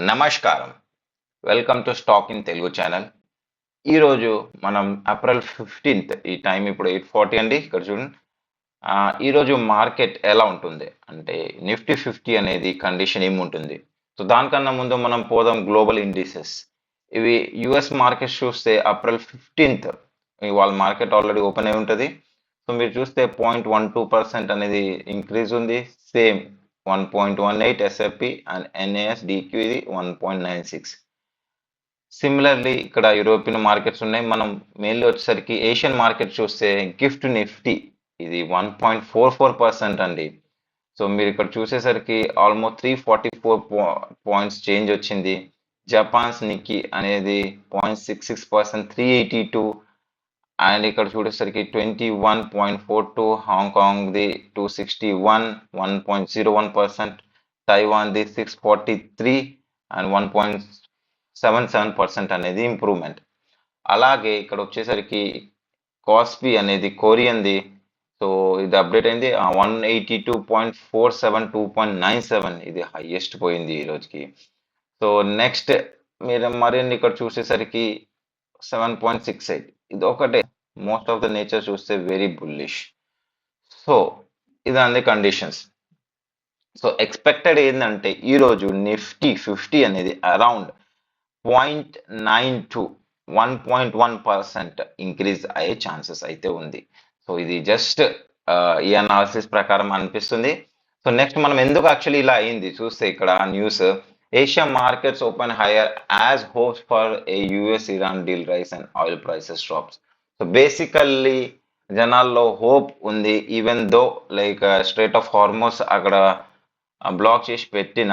నమస్కారం. Welcome to stock in Telugu channel. ఈరోజు మనం ఏప్రిల్ 15th ఈ టైం ఇప్పుడు 8:40 అండి. ఇక్కడ చూడండి. ఈరోజు మార్కెట్ ఎలా ఉంటుంది అంటే నిఫ్టీ 50 అనేది కండిషన్ ఏముంటుంది. సో దానికన్నా ముందు మనం పోదాం గ్లోబల్ ఇండిసెస్. ఇవి యుఎస్ మార్కెట్ చూస్తే ఏప్రిల్ 15th ఇవాళ మార్కెట్ ఆల్రెడీ ఓపెన్ అయి ఉంటుంది. సో మీరు చూస్తే 0.12% అనేది ఇంక్రీజ్ ఉంది. సేమ్ 1.18 ఎస్ఎఫ్పి అండ్ ఎన్ఏఎస్డిక్యూ ఇది 1.96. సిమిలర్లీ ఇక్కడ యూరోపియన్ మార్కెట్స్ ఉన్నాయి. మనం మెయిన్లీ వచ్చేసరికి ఏషియన్ మార్కెట్ చూస్తే గిఫ్ట్ నిఫ్టీ ఇది 1.44% అండి. సో మీరు ఇక్కడ చూసేసరికి ఆల్మోస్ట్ 344 పాయింట్స్ చేంజ్ వచ్చింది. జపాన్స్ నిక్కీ అనేది 0.66%, 382. అండ్ ఇక్కడ చూడేసరికి 21.42, హాంకాంగ్ది 261, 1.01%, తైవాన్ది 643 అండ్ 1.77% అనేది ఇంప్రూవ్మెంట్. అలాగే ఇక్కడ వచ్చేసరికి కాస్పీ అనేది కొరియన్ది, సో ఇది అప్డేట్ అయింది 182.47, 2.97 ఇది హైయెస్ట్ పోయింది ఈ రోజుకి. సో నెక్స్ట్ మీరు మరిన్ని ఇక్కడ చూసేసరికి 7.68 ఇది ఒకటే. మోస్ట్ ఆఫ్ ద నేచర్ చూస్తే వెరీ బుల్లిష్. సో ఇదండి కండిషన్స్. సో ఎక్స్పెక్టెడ్ ఏంటంటే ఈరోజు నిఫ్టీ 50 అనేది అరౌండ్ 0.92 1.1% ఇంక్రీజ్ అయ్యే ఛాన్సెస్ అయితే ఉంది. సో ఇది జస్ట్ ఈ అనాలిసిస్ ప్రకారం అనిపిస్తుంది. సో నెక్స్ట్ మనం ఎందుకు యాక్చువల్లీ ఇలా అయింది చూస్తే ఇక్కడ news, Asia markets open higher as hopes for a US-Iran deal rise and oil prices drops. So basically, జనాల్లో హోప్ ఉంది. Even though like strait of Hormuz అక్కడ బ్లాక్ చేసి పెట్టిన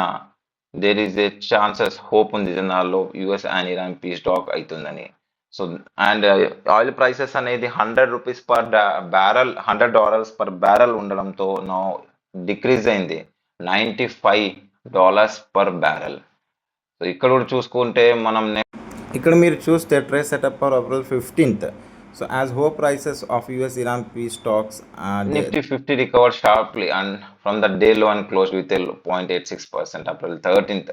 there is a chances hope ఉంది జనాల్లో US and Iran peace talk అవుతుందని. So and oil prices అనేది $100 per barrel, $100 per barrel ఉండడంతో నో డిక్రీజ్ అయింది $95 పర్ బ్యారల్. సో ఇక్కడ కూడా చూసుకుంటే మనం ఇక్కడ మీరు చూస్తే trade setup for April 15th. So as hope prices of US Iran peace talks Nifty 50 recovered sharply and from the day low and close with 0.86% April 13th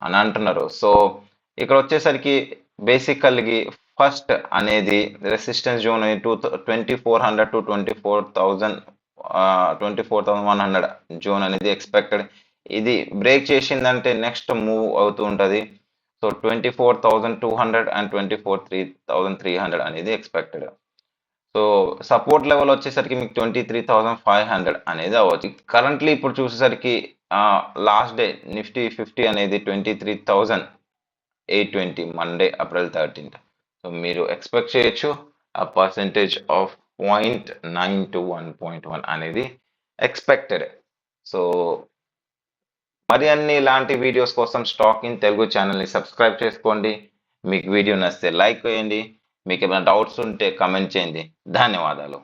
అని అంటున్నారు. సో ఇక్కడ వచ్చేసరికి బేసికల్గా ఫస్ట్ అనేది రెసిస్టెన్స్ జోన్ 2400 to 24,100 జోన్ అనేది expected. ఇది break చేసిందంటే next move అవుతూ ఉంటుంది. సో 24,200 అండ్ 24,300 అనేది ఎక్స్పెక్టెడ్. సో సపోర్ట్ లెవెల్ వచ్చేసరికి మీకు 23,500 అనేది అవ్వచ్చు. కరెంట్లీ ఇప్పుడు చూసేసరికి లాస్ట్ డే నిఫ్టీ 50 అనేది 23,820 మండే ఏప్రిల్ 13th. సో మీరు ఎక్స్పెక్ట్ చేయొచ్చు ఆ పర్సెంటేజ్ ఆఫ్ 0.9 to 1.1 అనేది ఎక్స్పెక్టెడ్. సో మరి అన్ని ఇలాంటి వీడియోస్ కోసం స్టాక్ ఇన్ తెలుగు ఛానల్ని సబ్స్క్రైబ్ చేసుకోండి. మీకు వీడియో నచ్చితే లైక్ చేయండి. మీకు ఏమైనా డౌట్స్ ఉంటే కమెంట్ చేయండి. ధన్యవాదాలు.